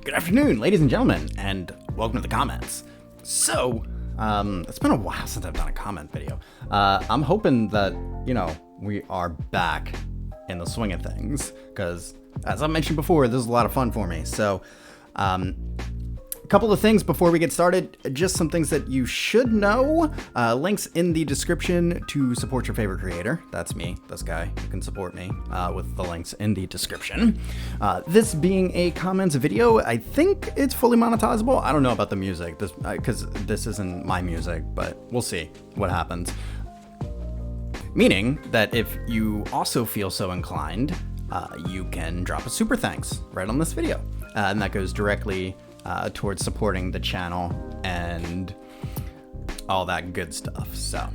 Good afternoon, ladies and gentlemen, and welcome to the comments. So, it's been a while since I've done a comment video. I'm hoping that, we are back in the swing of things, because, as I mentioned before, this is a lot of fun for me. So, a couple of things before we get started, just some things that you should know. Links in the description to support your favorite creator. That's me, this guy. You can support me with the links in the description. This being a comments video, I think it's fully monetizable. I don't know about the music, because this isn't my music, but we'll see what happens. Meaning that if you also feel so inclined, you can drop a super thanks right on this video. And that goes directly towards supporting the channel and all that good stuff. So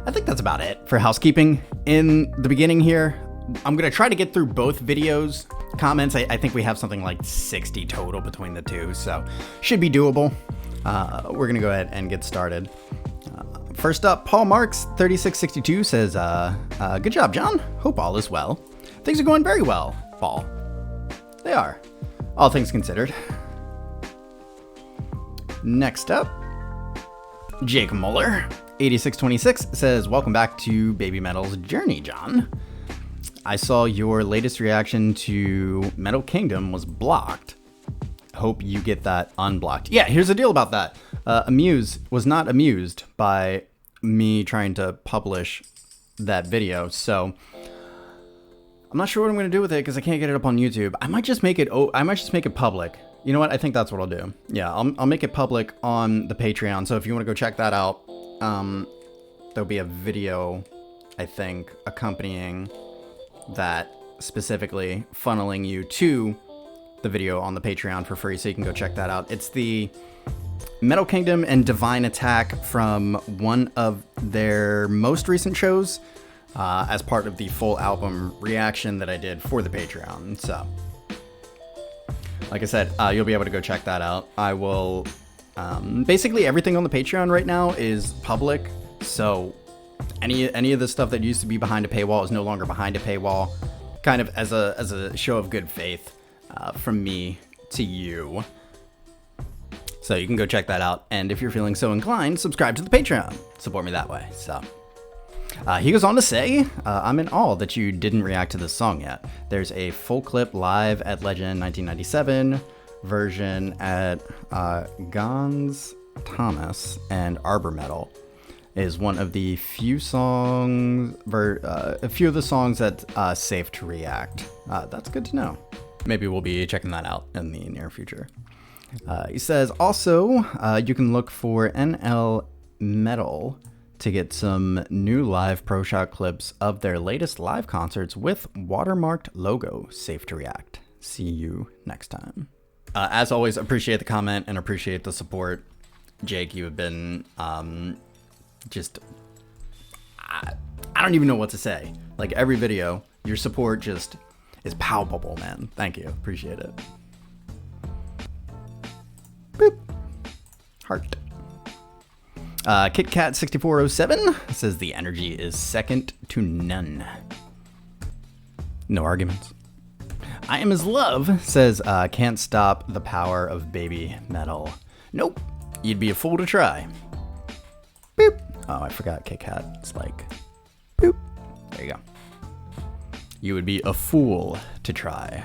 I think that's about it for housekeeping in the beginning here. I'm going to try to get through both videos. Comments, I think we have something like 60 total between the two, so should be doable. We're going to go ahead and get started. First up, Paul Marks 3662 says, good job, John. Hope all is well. Things are going very well, Paul. They are, all things considered. Next up, Jake Muller, 8626, says, welcome back to Baby Metal's journey, John. I saw your latest reaction to Metal Kingdom was blocked. Hope you get that unblocked. Yeah, here's the deal about that. Amuse was not amused by me trying to publish that video, so I'm not sure what I'm going to do with it because I can't get it up on YouTube. I might just make it public. You know what? I think that's what I'll do. Yeah, I'll make it public on the Patreon. So if you want to go check that out, there'll be a video, I think, accompanying that, specifically funneling you to the video on the Patreon for free. So you can go check that out. It's the Metal Kingdom and Divine Attack from one of their most recent shows, as part of the full album reaction that I did for the Patreon. So, like I said, you'll be able to go check that out. I will, basically everything on the Patreon right now is public, so any of the stuff that used to be behind a paywall is no longer behind a paywall, kind of as a show of good faith from me to you. So you can go check that out, and if you're feeling so inclined, subscribe to the Patreon. Support me that way. So. He goes on to say, I'm in awe that you didn't react to this song yet. There's a full clip live at Legend 1997 version at Gons Thomas, and BABYMETAL is one of the few songs, a few of the songs that's safe to react. That's good to know. Maybe we'll be checking that out in the near future. He says, also, you can look for NL Metal to get some new live pro shot clips of their latest live concerts with watermarked logo, safe to react. See you next time. As always, appreciate the comment and appreciate the support. Jake, you have been just, I don't even know what to say. Like every video, your support just is palpable, man. Thank you. Appreciate it. Boop. Heart. KitKat6407 says the energy is second to none. No arguments. I am his love says can't stop the power of baby metal. Nope, you'd be a fool to try. Boop. Oh, I forgot KitKat. It's like boop. There you go. You would be a fool to try.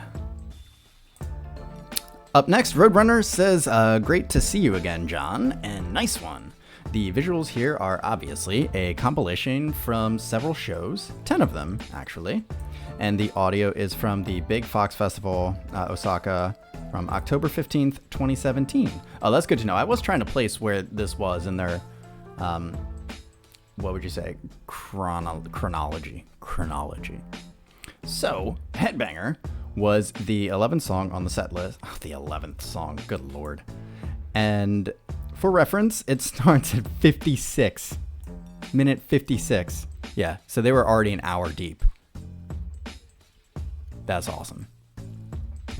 Up next, Roadrunner says great to see you again, John, and nice one. The visuals here are obviously a compilation from several shows, 10 of them actually, and the audio is from the Big Fox Festival, Osaka, from October 15th, 2017. Oh, that's good to know. I was trying to place where this was in their, what would you say, chronology. So, Headbanger was the 11th song on the set list. Oh, the 11th song, good lord. And for reference, it starts at 56. Minute 56. Yeah, so they were already an hour deep. That's awesome.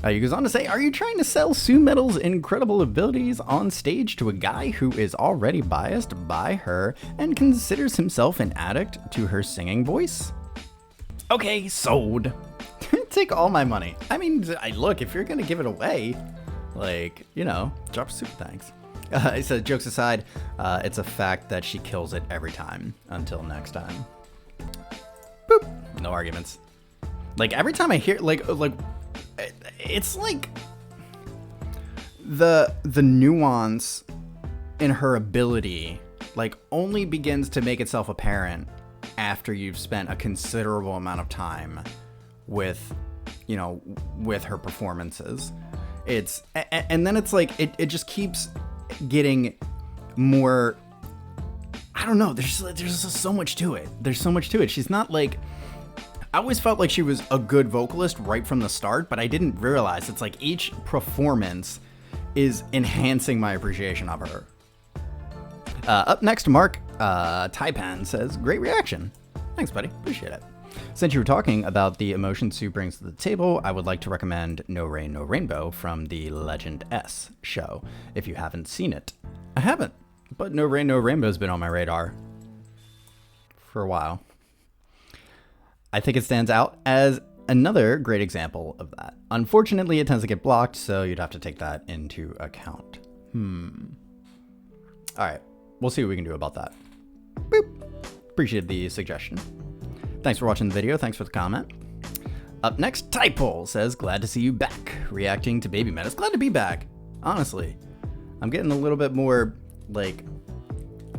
He goes on to say, are you trying to sell Sue Metal's incredible abilities on stage to a guy who is already biased by her and considers himself an addict to her singing voice? Okay, sold. Take all my money. I mean, look, if you're going to give it away, Like, drop a super thanks. He says, jokes aside, it's a fact that she kills it every time. Until next time. Boop. No arguments. Like, every time I hear, like, it's like the nuance in her ability, like, only begins to make itself apparent after you've spent a considerable amount of time with her performances. And then it's like, it just keeps getting more, I don't know, there's just so much to it. There's so much to it. She's not like, I always felt like she was a good vocalist right from the start, but I didn't realize it's like each performance is enhancing my appreciation of her. Up next, Mark Taipan says, great reaction. Thanks, buddy. Appreciate it. Since you were talking about the emotions Sue brings to the table, I would like to recommend No Rain, No Rainbow from the Legend S show, if you haven't seen it. I haven't, but No Rain, No Rainbow has been on my radar for a while. I think it stands out as another great example of that. Unfortunately, it tends to get blocked, so you'd have to take that into account. All right, we'll see what we can do about that. Boop. Appreciate the suggestion. Thanks for watching the video. Thanks for the comment. Up next, Typole says, glad to see you back. Reacting to Baby Metal. Glad to be back. Honestly, I'm getting a little bit more, like,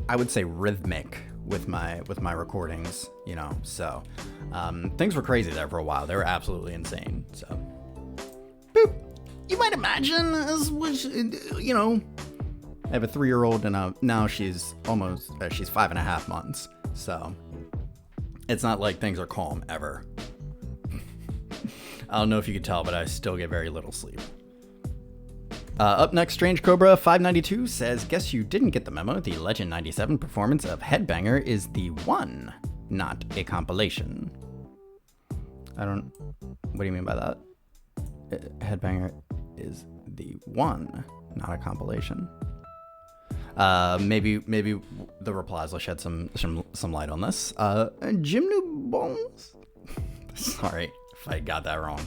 I would say rhythmic with my recordings, so things were crazy there for a while. They were absolutely insane. So, boop. You might imagine, I have a 3-year-old and now she's almost, she's 5.5 months. So it's not like things are calm ever. I don't know if you could tell, but I still get very little sleep. Up next, Strange Cobra 592 says, guess you didn't get the memo. The Legend 97 performance of Headbanger is the one, not a compilation. What do you mean by that? Headbanger is the one, not a compilation. Maybe the replies will shed some light on this. Jim New Bones, sorry if I got that wrong,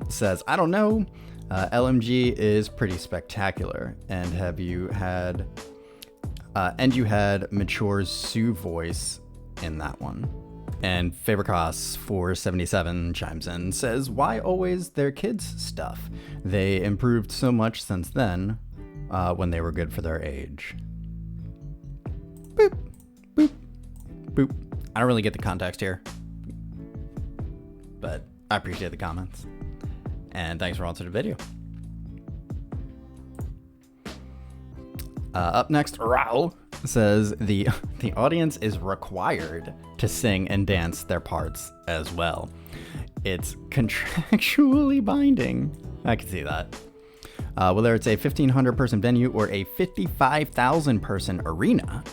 says, I don't know. LMG is pretty spectacular, and you had mature Sue voice in that one. And Fabercross 477 chimes in, says, why always their kids stuff? They improved so much since then, when they were good for their age. Boop, boop, boop. I don't really get the context here, but I appreciate the comments. And thanks for watching the video. Up next, Raul says the audience is required to sing and dance their parts as well. It's contractually binding. I can see that. Whether it's a 1,500 person venue or a 55,000 person arena,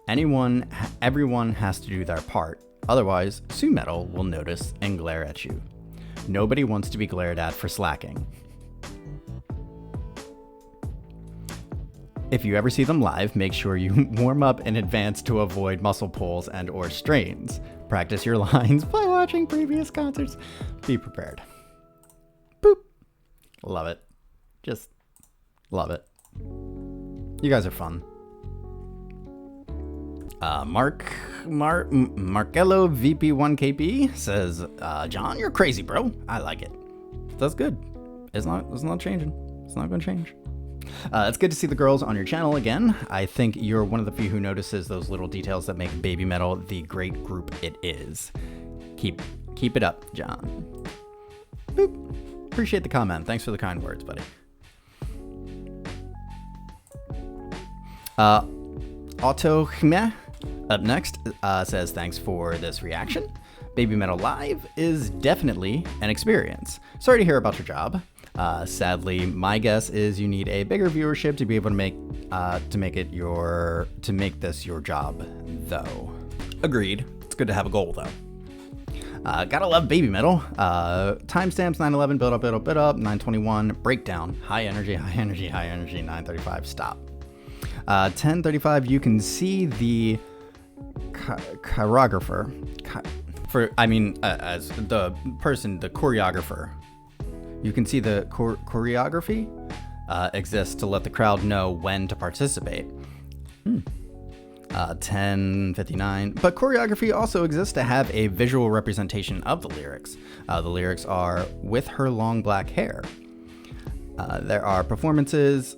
everyone has to do their part. Otherwise, Sue Metal will notice and glare at you. Nobody wants to be glared at for slacking. If you ever see them live, make sure you warm up in advance to avoid muscle pulls and or strains. Practice your lines by watching previous concerts. Be prepared. Boop. Love it. Just love it. You guys are fun. Markello VP1KP says, John, you're crazy, bro. I like it. That's good. It's not changing. It's not going to change. It's good to see the girls on your channel again. I think you're one of the few who notices those little details that make Baby Metal the great group it is. Keep it up, John. Boop. Appreciate the comment. Thanks for the kind words, buddy. Automotive up next says, thanks for this reaction. Baby Metal Live is definitely an experience. Sorry to hear about your job. Sadly, my guess is you need a bigger viewership to be able to make this your job, though. Agreed. It's good to have a goal, though. Gotta love Baby Metal. Timestamps 911, build up, 921, breakdown, high energy, 935, stop. 1035, you can see the choreographer. As the person, the choreographer. You can see the choreography. exists to let the crowd know when to participate. 10:59. But choreography also exists to have a visual representation of the lyrics. The lyrics are "with her long black hair." There are performances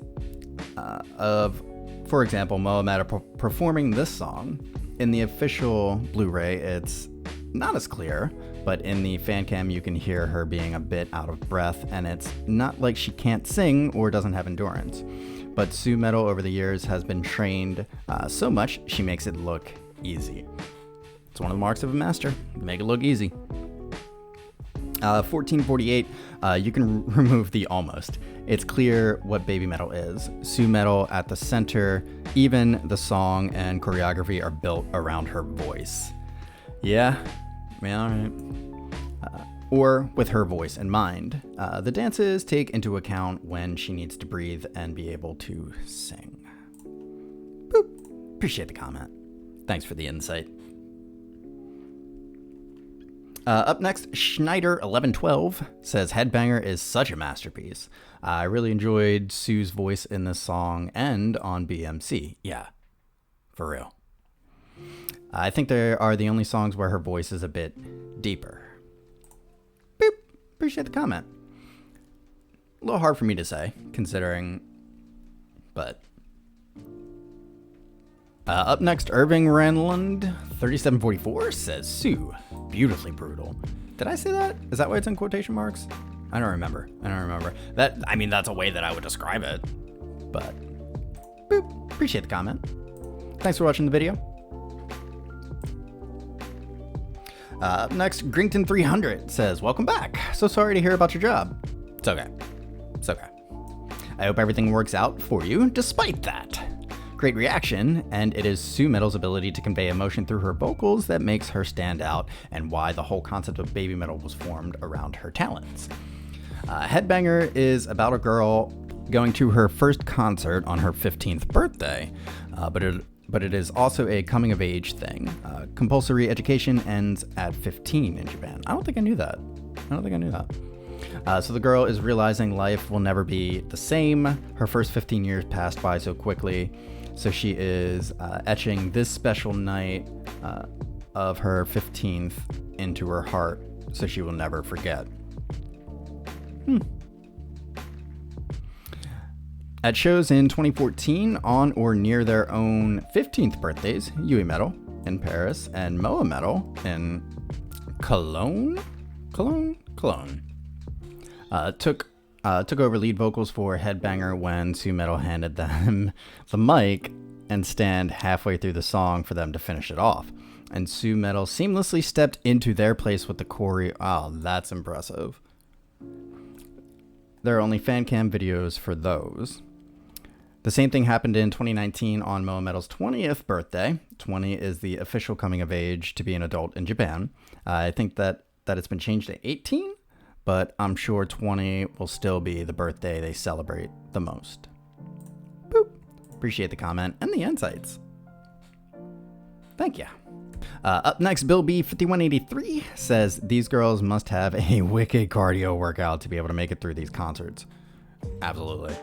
of, for example, BABYMETAL performing this song. In the official Blu-ray, it's not as clear, but in the fan cam, you can hear her being a bit out of breath, and it's not like she can't sing or doesn't have endurance. But BABYMETAL over the years has been trained so much, she makes it look easy. It's one of the marks of a master, make it look easy. 1448, you can remove the almost. It's clear what BABYMETAL is. BABYMETAL at the center, even the song and choreography are built around her voice. Yeah, alright. Or with her voice in mind. The dances take into account when she needs to breathe and be able to sing. Boop. Appreciate the comment. Thanks for the insight. Up next, Schneider1112 says Headbanger is such a masterpiece. I really enjoyed Sue's voice in this song and on BMC. Yeah, for real. I think there are the only songs where her voice is a bit deeper. Boop. Appreciate the comment. A little hard for me to say, considering, but... up next, Irving Renland 3744 says Sue, beautifully brutal. Did I say that? Is that why it's in quotation marks? I don't remember. That, I mean, that's a way that I would describe it. But, boop. Appreciate the comment. Thanks for watching the video. Up next, Grington300 says, welcome back. So sorry to hear about your job. It's okay. I hope everything works out for you despite that. Great reaction, and it is BABYMETAL's ability to convey emotion through her vocals that makes her stand out and why the whole concept of BABYMETAL was formed around her talents. Headbanger is about a girl going to her first concert on her 15th birthday, but it is also a coming-of-age thing. Compulsory education ends at 15 in Japan. I don't think I knew that. So the girl is realizing life will never be the same. Her first 15 years passed by so quickly, so she is etching this special night of her 15th into her heart so she will never forget. At shows in 2014 on or near their own 15th birthdays, BABYMETAL in Paris and BABYMETAL in Cologne took over lead vocals for Headbanger when BABYMETAL handed them the mic and stand halfway through the song for them to finish it off. And BABYMETAL seamlessly stepped into their place with the choreo. Oh, that's impressive. There are only fan cam videos for those. The same thing happened in 2019 on BABYMETAL's 20th birthday. 20 is the official coming of age to be an adult in Japan. I think that it's been changed to 18, but I'm sure 20 will still be the birthday they celebrate the most. Boop. Appreciate the comment and the insights. Thank you. Up next, Bill B5183 says these girls must have a wicked cardio workout to be able to make it through these concerts. Absolutely.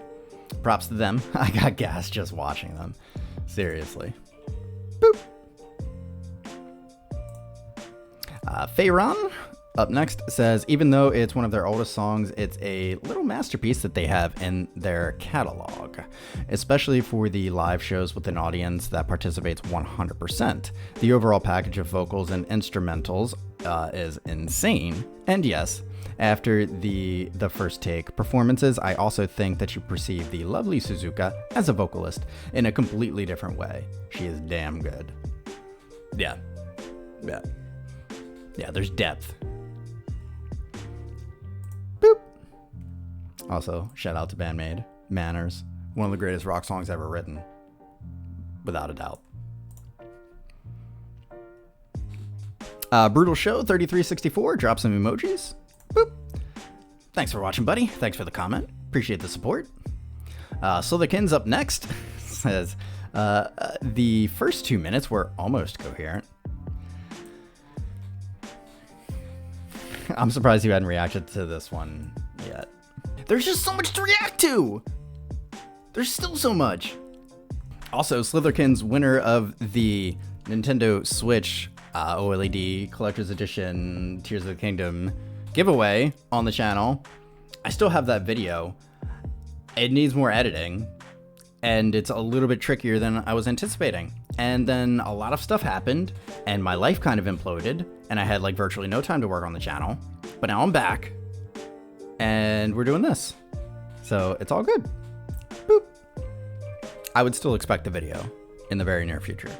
Props to them. I got gas just watching them. Seriously. Boop. Feyron, up next, says even though it's one of their oldest songs, it's a little masterpiece that they have in their catalog, especially for the live shows with an audience that participates 100%. The overall package of vocals and instrumentals is insane. And yes, after the first take performances, I also think that you perceive the lovely Suzuka as a vocalist in a completely different way. She is damn good. Yeah, there's depth. Boop. Also, shout out to BABYMETAL. Manners, one of the greatest rock songs ever written. Without a doubt. Brutal Show 3364, drop some emojis. Boop. Thanks for watching, buddy. Thanks for the comment. Appreciate the support. Slythekin's up next. Says, the first 2 minutes were almost coherent. I'm surprised you hadn't reacted to this one yet. There's just so much to react to! There's still so much. Also, Slitherkin's winner of the Nintendo Switch OLED Collector's Edition Tears of the Kingdom giveaway on the channel. I still have that video. It needs more editing, and it's a little bit trickier than I was anticipating. And then a lot of stuff happened, and my life kind of imploded, and I had like virtually no time to work on the channel. But now I'm back, and we're doing this. So it's all good. Boop. I would still expect the video in the very near future.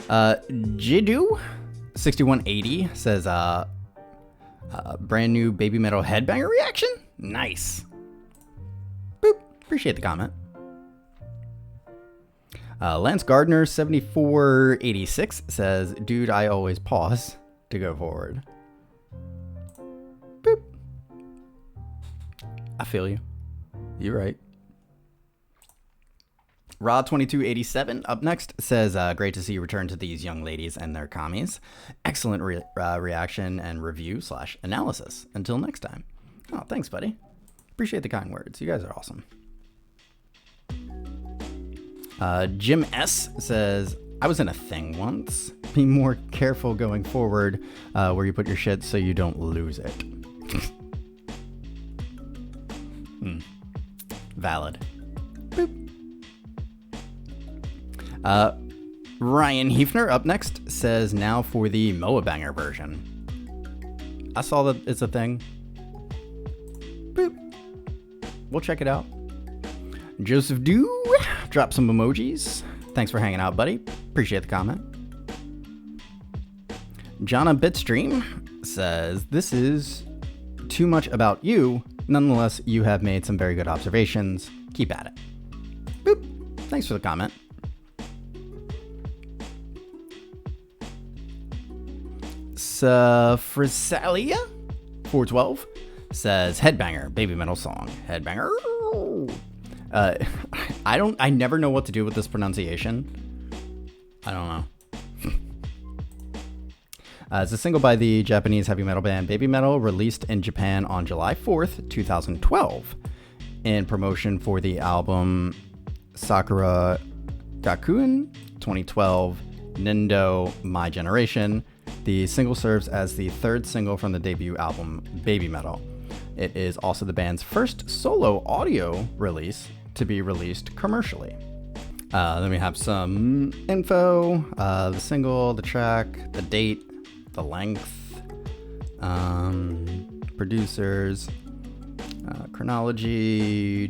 Jidu6180 says, brand new Baby Metal Headbanger reaction? Nice. Boop. Appreciate the comment. Lance Gardner 7486 says, dude, I always pause to go forward. Boop. I feel you. You're right. Raw2287 up next says, great to see you return to these young ladies and their commies. Excellent reaction and review / analysis. Until next time. Oh, thanks, buddy. Appreciate the kind words. You guys are awesome. Jim S says, I was in a thing once. Be more careful going forward where you put your shit so you don't lose it. Valid. Boop. Ryan Hefner up next says, now for the MAID version. I saw that it's a thing. Boop. We'll check it out. Joseph Dew drop some emojis. Thanks for hanging out, buddy. Appreciate the comment. Jonna Bitstream says, this is too much about you. Nonetheless, you have made some very good observations. Keep at it. Boop. Thanks for the comment. Frisalia 412 says, Headbanger, Baby Metal song. Headbanger. I never know what to do with this pronunciation. I don't know. It's a single by the Japanese heavy metal band Baby Metal, released in Japan on July 4th, 2012. In promotion for the album Sakura Gakuen 2012, Nendo My Generation, the single serves as the third single from the debut album Baby Metal. It is also the band's first solo audio release to be released commercially. Then we have some info, the single, the track, the date, the length, producers, chronology,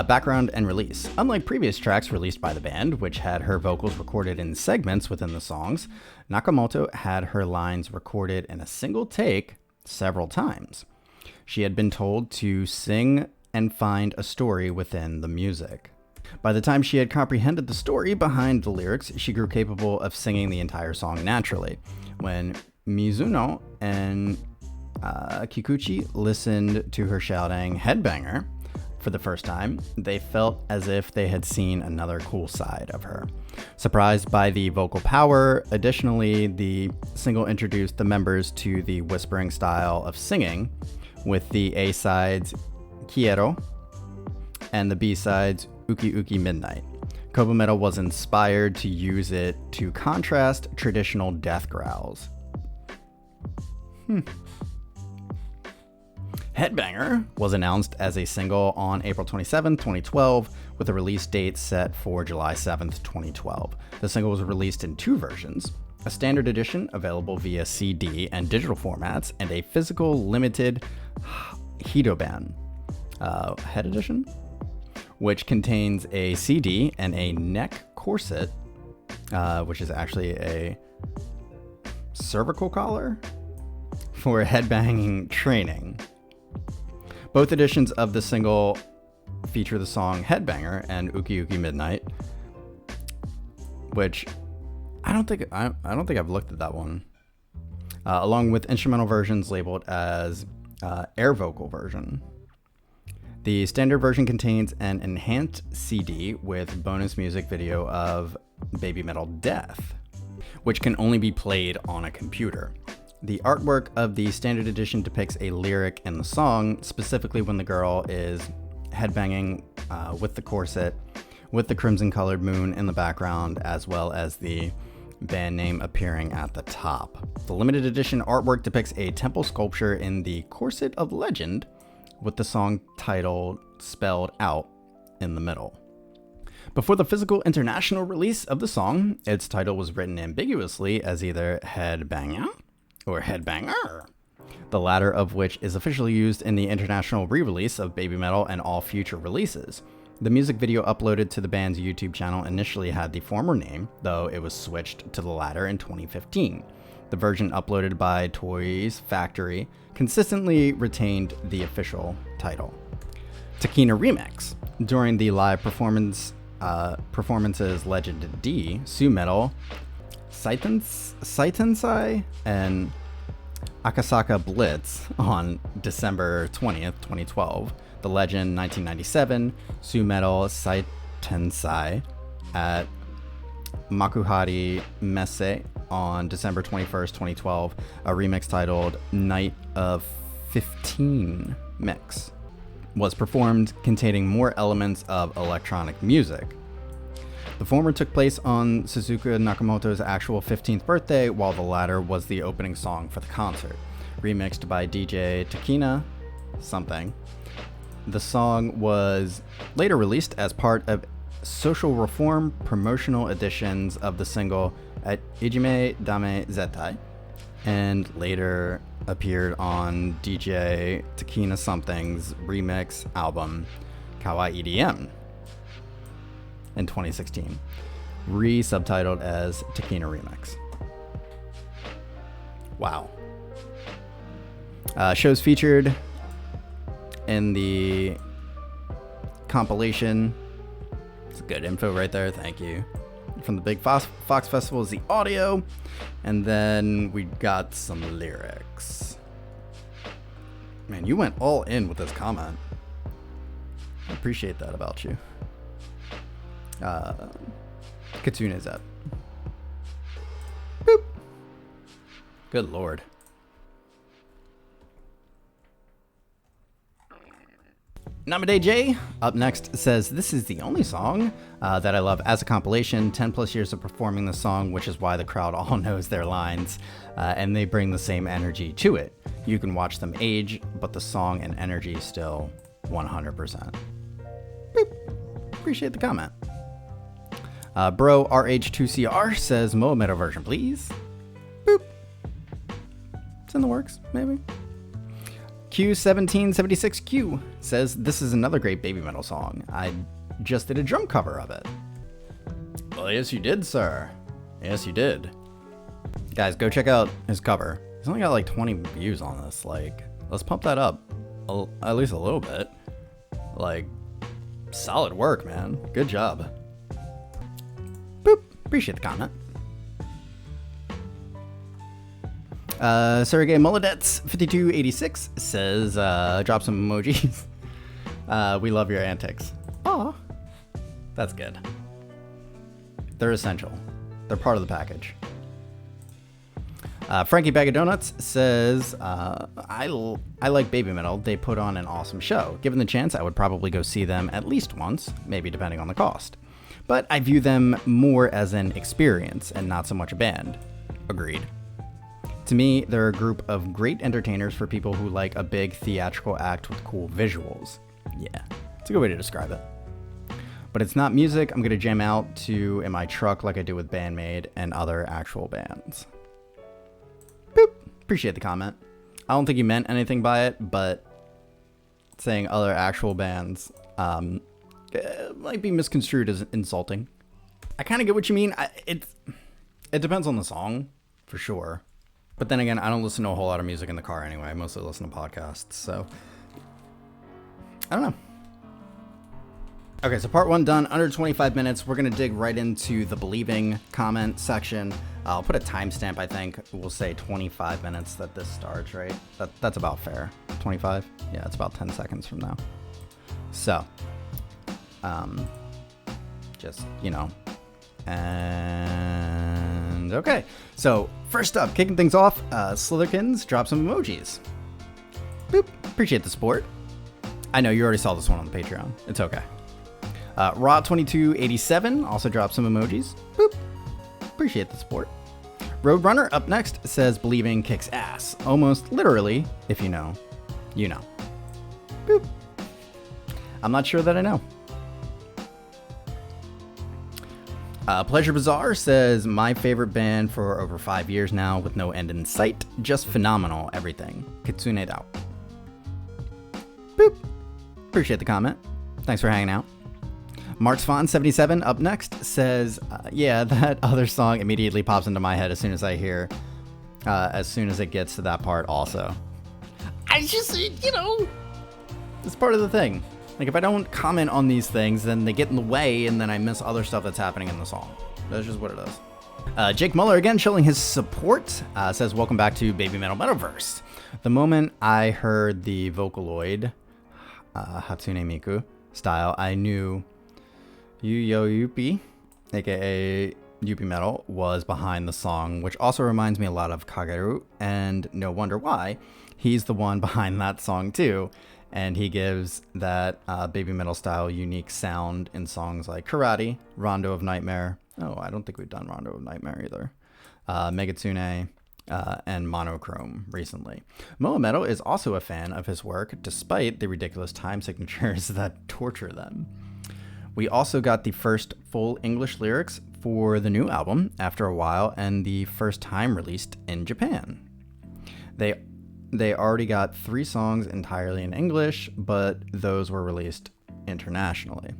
background and release. Unlike previous tracks released by the band, which had her vocals recorded in segments within the songs, Nakamoto had her lines recorded in a single take several times. She had been told to sing and find a story within the music. By the time she had comprehended the story behind the lyrics, she grew capable of singing the entire song naturally. When Mizuno and Kikuchi listened to her shouting Headbanger for the first time, they felt as if they had seen another cool side of her. Surprised by the vocal power, additionally, the single introduced the members to the whispering style of singing, with the A-sides Quiero and the B-sides Uki Uki Midnight. Koba Metal was inspired to use it to contrast traditional death growls. Headbanger was announced as a single on April 27, 2012, with a release date set for July 7, 2012. The single was released in two versions: a standard edition available via CD and digital formats, and a physical limited Hidoban head edition, which contains a CD and a neck corset, which is actually a cervical collar for headbanging training. Both editions of the single feature the song Headbanger and Uki Uki Midnight, which I don't think I've looked at that one, along with instrumental versions labeled as air vocal version. The standard version contains an enhanced CD with bonus music video of Baby Metal Death, which can only be played on a computer. The artwork of the standard edition depicts a lyric in the song, specifically when the girl is headbanging with the corset, with the crimson-colored moon in the background, as well as the band name appearing at the top. The limited edition artwork depicts a temple sculpture in the Corset of Legend, with the song title spelled out in the middle. Before the physical international release of the song, its title was written ambiguously as either Headbanger or Headbanger, the latter of which is officially used in the international re-release of BABYMETAL and all future releases. The music video uploaded to the band's YouTube channel initially had the former name, though it was switched to the latter in 2015. The version uploaded by Toys Factory consistently retained the official title. Takina Remix. During the live performances Legend D, Su-Metal, Saitensai, and Akasaka Blitz on December 20th, 2012. The Legend 1997, Su-Metal, Saitensai at Makuhari Messe on December 21st, 2012, a remix titled Night of 15 Mix was performed, containing more elements of electronic music. The former took place on Suzuka Nakamoto's actual 15th birthday, while the latter was the opening song for the concert, remixed by DJ Takina something. The song was later released as part of social reform promotional editions of the single at Ijime Dame Zetai, and later appeared on DJ Takina Something's remix album Kawaii EDM in 2016, re-subtitled as Takina Remix. Wow. Shows featured in the compilation. It's good info right there, thank you. From the Big Fox Festival is the audio, and then we got some lyrics. Man, you went all in with this comment. I appreciate that about you. Kitsune is up. Boop. Good lord. Namade J up next says, this is the only song that I love as a compilation. 10 plus years of performing the song, which is why the crowd all knows their lines, and they bring the same energy to it. You can watch them age, but the song and energy still 100%. Boop. Appreciate the comment. Bro RH2CR says, Moa Metal version, please. Boop. It's in the works, maybe. Q1776Q says, this is another great BABYMETAL song. I just did a drum cover of it. Well, yes, you did, sir. Yes, you did. Guys, go check out his cover. He's only got like 20 views on this. Like, let's pump that up at least a little bit. Like, solid work, man. Good job. Boop. Appreciate the comment. Sergey Molodets 5286 says, drop some emojis. We love your antics. Aw. That's good. They're essential. They're part of the package. Frankie Bag of Donuts says, I like BABYMETAL. They put on an awesome show. Given the chance, I would probably go see them at least once, maybe depending on the cost. But I view them more as an experience and not so much a band. Agreed. To me, they're a group of great entertainers for people who like a big theatrical act with cool visuals. Yeah, it's a good way to describe it. But it's not music I'm going to jam out to in my truck like I do with BandMaid and other actual bands. Boop. Appreciate the comment. I don't think you meant anything by it, but saying other actual bands might be misconstrued as insulting. I kind of get what you mean. It depends on the song, for sure. But then again, I don't listen to a whole lot of music in the car anyway. I mostly listen to podcasts, so I don't know. Okay, so part one done, under 25 minutes. We're going to dig right into the believing comment section. I'll put a timestamp, I think. We'll say 25 minutes that this starts, right? That's about fair. 25? Yeah, it's about 10 seconds from now. So, just, you know. And questions. Okay, so first up, kicking things off, Slitherkins, drop some emojis. Boop. Appreciate the support. I know you already saw this one on the Patreon. It's okay. Raw2287 also dropped some emojis. Boop. Appreciate the support. Roadrunner up next says believing kicks ass. Almost literally, if you know, you know. Boop. I'm not sure that I know. Pleasure Bazaar says my favorite band for over 5 years now with no end in sight. Just phenomenal, everything. Kitsune Dao. Boop. Appreciate the comment. Thanks for hanging out. Marksfon77 up next says, yeah, that other song immediately pops into my head as soon as I hear, as soon as it gets to that part also. I just, you know, it's part of the thing. Like, if I don't comment on these things, then they get in the way, and then I miss other stuff that's happening in the song. That's just what it is. Jake Muller, again, showing his support, says, welcome back to Baby Metal Metaverse. The moment I heard the Vocaloid, Hatsune Miku style, I knew Yo Yuppie, aka Yuppie Metal, was behind the song, which also reminds me a lot of Kageru, and no wonder why. He's the one behind that song, too. And he gives that Baby Metal style unique sound in songs like Karate, Rondo of Nightmare. Oh, I don't think we've done Rondo of Nightmare either. Megatsune, and Monochrome recently. Moa Metal is also a fan of his work, despite the ridiculous time signatures that torture them. We also got the first full English lyrics for the new album after a while, and the first time released in Japan. They already got 3 songs entirely in English, but those were released internationally.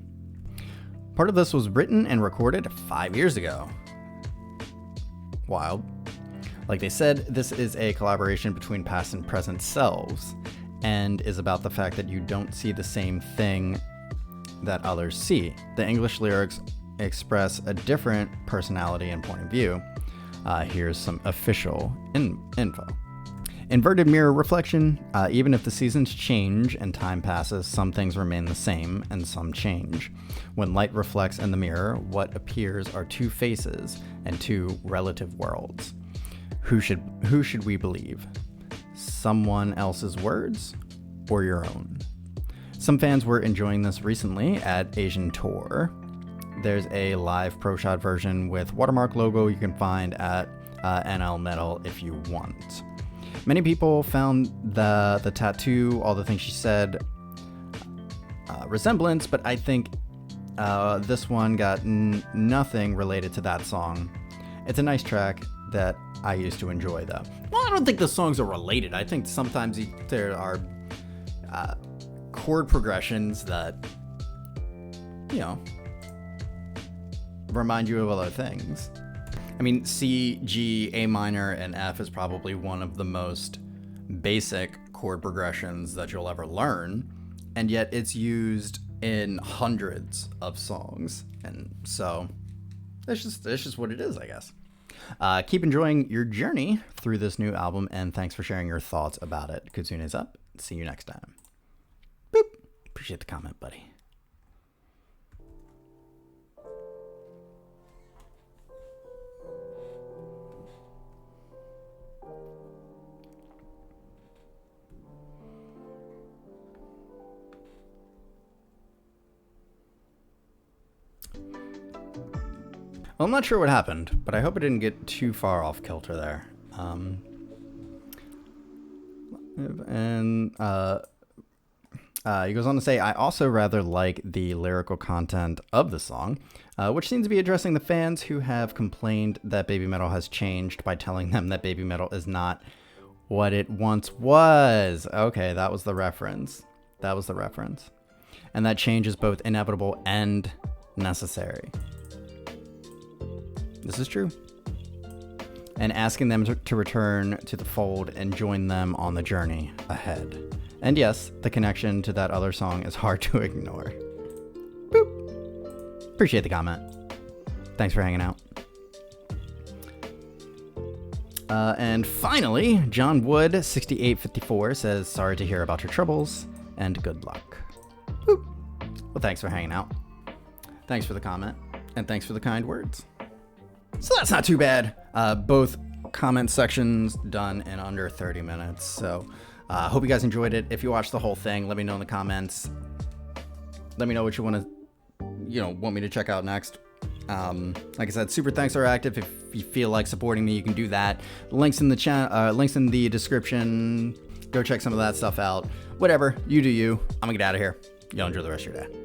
Part of this was written and recorded 5 years ago. Wild. Like they said, this is a collaboration between past and present selves, and is about the fact that you don't see the same thing that others see. The English lyrics express a different personality and point of view. Here's some official info. Inverted mirror reflection. Even if the seasons change and time passes, some things remain the same and some change. When light reflects in the mirror, what appears are 2 faces and 2 relative worlds. Who should we believe? Someone else's words or your own? Some fans were enjoying this recently at Asian Tour. There's a live Pro Shot version with watermark logo you can find at NL Metal if you want. Many people found the tattoo, all the things she said, resemblance, but I think this one got nothing related to that song. It's a nice track that I used to enjoy, though. Well, I don't think the songs are related. I think sometimes there are chord progressions that, you know, remind you of other things. I mean, C, G, A minor, and F is probably one of the most basic chord progressions that you'll ever learn, and yet it's used in hundreds of songs, and so it's just what it is, I guess. Keep enjoying your journey through this new album, and thanks for sharing your thoughts about it. Kitsune's up. See you next time. Boop. Appreciate the comment, buddy. Well, I'm not sure what happened, but I hope I didn't get too far off kilter there. He goes on to say, I also rather like the lyrical content of the song, which seems to be addressing the fans who have complained that Baby Metal has changed by telling them that Baby Metal is not what it once was. Okay, that was the reference. And that change is both inevitable and necessary. This is true. And asking them to return to the fold and join them on the journey ahead. And yes, the connection to that other song is hard to ignore. Boop. Appreciate the comment. Thanks for hanging out. And finally, John Wood 6854 says, sorry to hear about your troubles and good luck. Boop. Well, thanks for hanging out. Thanks for the comment, and thanks for the kind words. So that's not too bad. Both comment sections done in under 30 minutes. So hope you guys enjoyed it. If you watched the whole thing, let me know in the comments. Let me know what you want me to check out next. Like I said, super thanks are active. If you feel like supporting me, you can do that. Links in the links in the description. Go check some of that stuff out. Whatever, you do you. I'm gonna get out of here. Y'all enjoy the rest of your day.